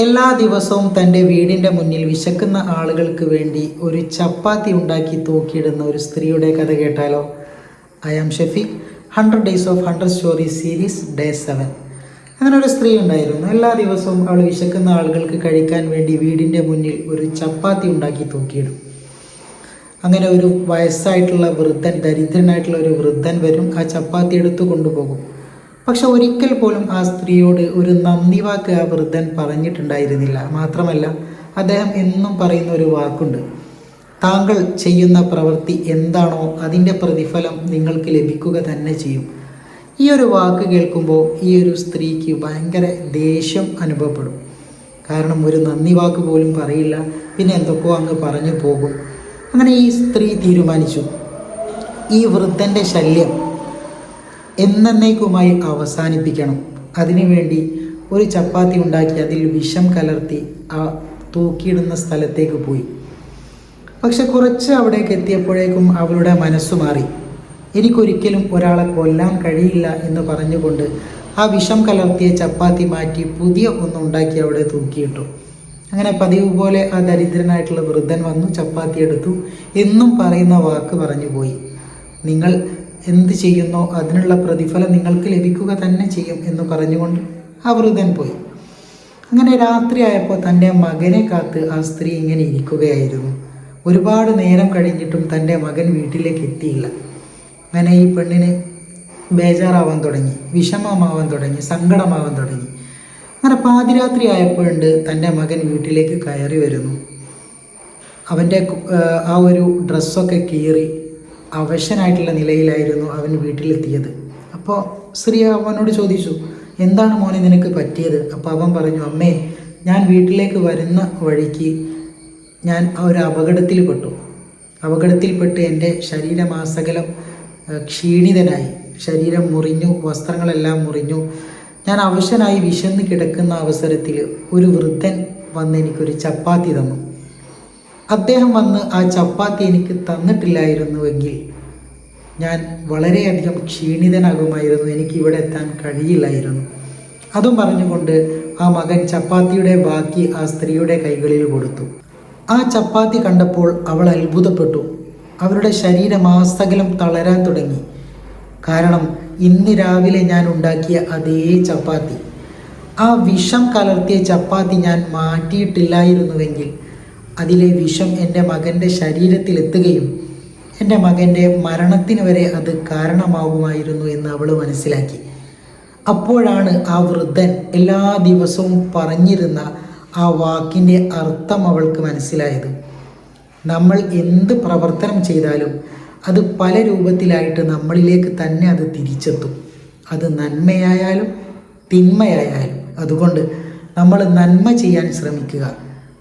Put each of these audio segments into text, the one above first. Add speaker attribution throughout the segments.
Speaker 1: എല്ലാ ദിവസവും തൻ്റെ വീടിൻ്റെ മുന്നിൽ വിശക്കുന്ന ആളുകൾക്ക് വേണ്ടി ഒരു ചപ്പാത്തി ഉണ്ടാക്കി തൂക്കിയിടുന്ന ഒരു സ്ത്രീയുടെ കഥ കേട്ടാലോ? I am Shafeeq. 100 Days of 100 Stories series day 7. അങ്ങനെ ഒരു സ്ത്രീ ഉണ്ടായിരുന്നു. എല്ലാ ദിവസവും അവൾ വിശക്കുന്ന ആളുകൾക്ക് കഴിക്കാൻ വേണ്ടി വീടിൻ്റെ മുന്നിൽ ഒരു ചപ്പാത്തി ഉണ്ടാക്കി തൂക്കിയിടും. അങ്ങനെ ഒരു വയസ്സായിട്ടുള്ള വൃദ്ധൻ, ദരിദ്രനായിട്ടുള്ള ഒരു വൃദ്ധൻ വരും, ആ ചപ്പാത്തി എടുത്തു കൊണ്ടുപോകും. പക്ഷെ ഒരിക്കൽ പോലും ആ സ്ത്രീയോട് ഒരു നന്ദി വാക്ക് ആ വൃദ്ധൻ പറഞ്ഞിട്ടുണ്ടായിരുന്നില്ല. മാത്രമല്ല, അദ്ദേഹം എന്നും പറയുന്ന ഒരു വാക്കുണ്ട്: താങ്കൾ ചെയ്യുന്ന പ്രവൃത്തി എന്താണോ അതിൻ്റെ പ്രതിഫലം നിങ്ങൾക്ക് ലഭിക്കുക തന്നെ ചെയ്യും. ഈ ഒരു വാക്ക് കേൾക്കുമ്പോൾ ഈ ഒരു സ്ത്രീക്ക് ഭയങ്കര ദേഷ്യം അനുഭവപ്പെടും. കാരണം ഒരു നന്ദി വാക്ക് പോലും പറയില്ല, പിന്നെ എന്തൊക്കെയോ അങ്ങ് പറഞ്ഞു പോകും. അങ്ങനെ ഈ സ്ത്രീ തീരുമാനിച്ചു, ഈ വൃദ്ധൻ്റെ ശല്യം എന്നേക്കുമായി അവസാനിപ്പിക്കണം. അതിനുവേണ്ടി ഒരു ചപ്പാത്തി ഉണ്ടാക്കി അതിൽ വിഷം കലർത്തി ആ തൂക്കിയിടുന്ന സ്ഥലത്തേക്ക് പോയി. പക്ഷെ കുറച്ച് അവിടേക്ക് എത്തിയപ്പോഴേക്കും അവളുടെ മനസ്സു മാറി. എനിക്കൊരിക്കലും ഒരാളെ കൊല്ലാൻ കഴിയില്ല എന്ന് പറഞ്ഞുകൊണ്ട് ആ വിഷം കലർത്തിയ ചപ്പാത്തി മാറ്റി പുതിയ ഒന്നുണ്ടാക്കി അവിടെ തൂക്കിയിട്ടു. അങ്ങനെ പതിവ് പോലെ ആ ദരിദ്രനായിട്ടുള്ള വൃദ്ധൻ വന്നു, ചപ്പാത്തി എടുത്തു. എന്നും പറയുന്ന വാക്ക് പറഞ്ഞു പോയി: നിങ്ങൾ എന്ത് ചെയ്യുന്നോ അതിനുള്ള പ്രതിഫലം നിങ്ങൾക്ക് ലഭിക്കുക തന്നെ ചെയ്യും എന്ന് പറഞ്ഞുകൊണ്ട് ആ വൃദ്ധൻ പോയി. അങ്ങനെ രാത്രിയായപ്പോൾ തൻ്റെ മകനെ കാത്ത് ആ സ്ത്രീ ഇങ്ങനെ ഇരിക്കുകയായിരുന്നു. ഒരുപാട് നേരം കഴിഞ്ഞിട്ടും തൻ്റെ മകൻ വീട്ടിലേക്ക് എത്തിയില്ല. അങ്ങനെ ഈ പെണ്ണിന് ബേജാറാവാൻ തുടങ്ങി, വിഷമമാവാൻ തുടങ്ങി, സങ്കടമാവാൻ തുടങ്ങി. അങ്ങനെ പാതിരാത്രി ആയപ്പോഴുണ്ട് തൻ്റെ മകൻ വീട്ടിലേക്ക് കയറി വരുന്നു. അവൻ്റെ ആ ഒരു ഡ്രസ്സൊക്കെ കീറി അവശനായിട്ടുള്ള നിലയിലായിരുന്നു അവൻ വീട്ടിലെത്തിയത്. അപ്പോൾ സ്ത്രീ അവനോട് ചോദിച്ചു, എന്താണ് മോനെ നിനക്ക് പറ്റിയത്? അപ്പോൾ അവൻ പറഞ്ഞു, അമ്മേ, ഞാൻ വീട്ടിലേക്ക് വരുന്ന വഴിക്ക് ഞാൻ ഒരു അപകടത്തിൽപ്പെട്ട് എൻ്റെ ശരീരമാസകലം ക്ഷീണിതനായി, ശരീരം മുറിഞ്ഞു, വസ്ത്രങ്ങളെല്ലാം മുറിഞ്ഞു. ഞാൻ അവശനായി വിശന്ന് കിടക്കുന്ന അവസരത്തിൽ ഒരു വൃദ്ധൻ വന്ന് എനിക്കൊരു ചപ്പാത്തി തന്നു. അദ്ദേഹം വന്ന് ആ ചപ്പാത്തി എനിക്ക് തന്നിട്ടില്ലായിരുന്നുവെങ്കിൽ ഞാൻ വളരെയധികം ക്ഷീണിതനാകുമായിരുന്നു, എനിക്ക് ഇവിടെ എത്താൻ കഴിയില്ലായിരുന്നു. അതും പറഞ്ഞുകൊണ്ട് ആ മകൻ ചപ്പാത്തിയുടെ ബാക്കി ആ സ്ത്രീയുടെ കൈകളിൽ കൊടുത്തു. ആ ചപ്പാത്തി കണ്ടപ്പോൾ അവൾ അത്ഭുതപ്പെട്ടു. അവരുടെ ശരീരമാസകലം തളരാൻ തുടങ്ങി. കാരണം ഇന്ന് രാവിലെ ഞാൻ ഉണ്ടാക്കിയ അതേ ചപ്പാത്തി, ആ വിഷം കലർത്തിയ ചപ്പാത്തി ഞാൻ മാറ്റിയിട്ടില്ലായിരുന്നുവെങ്കിൽ അതിലെ വിഷം എൻ്റെ മകൻ്റെ ശരീരത്തിലെത്തുകയും എൻ്റെ മകൻ്റെ മരണത്തിന് വരെ അത് കാരണമാകുമായിരുന്നു എന്ന് അവൾ മനസ്സിലാക്കി. അപ്പോഴാണ് ആ വൃദ്ധൻ എല്ലാ ദിവസവും പറഞ്ഞിരുന്ന ആ വാക്കിൻ്റെ അർത്ഥം അവൾക്ക് മനസ്സിലായത്. നമ്മൾ എന്ത് പ്രവർത്തനം ചെയ്താലും അത് പല രൂപത്തിലായിട്ട് നമ്മളിലേക്ക് തന്നെ അത് തിരിച്ചെത്തും. അത് നന്മയായാലും തിന്മയായാലും. അതുകൊണ്ട് നമ്മൾ നന്മ ചെയ്യാൻ ശ്രമിക്കുക.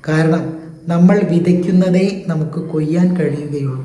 Speaker 1: കാരണം നമ്മൾ വിതയ്ക്കുന്നതേ നമുക്ക് കൊയ്യാൻ കഴിയുകയുള്ളൂ.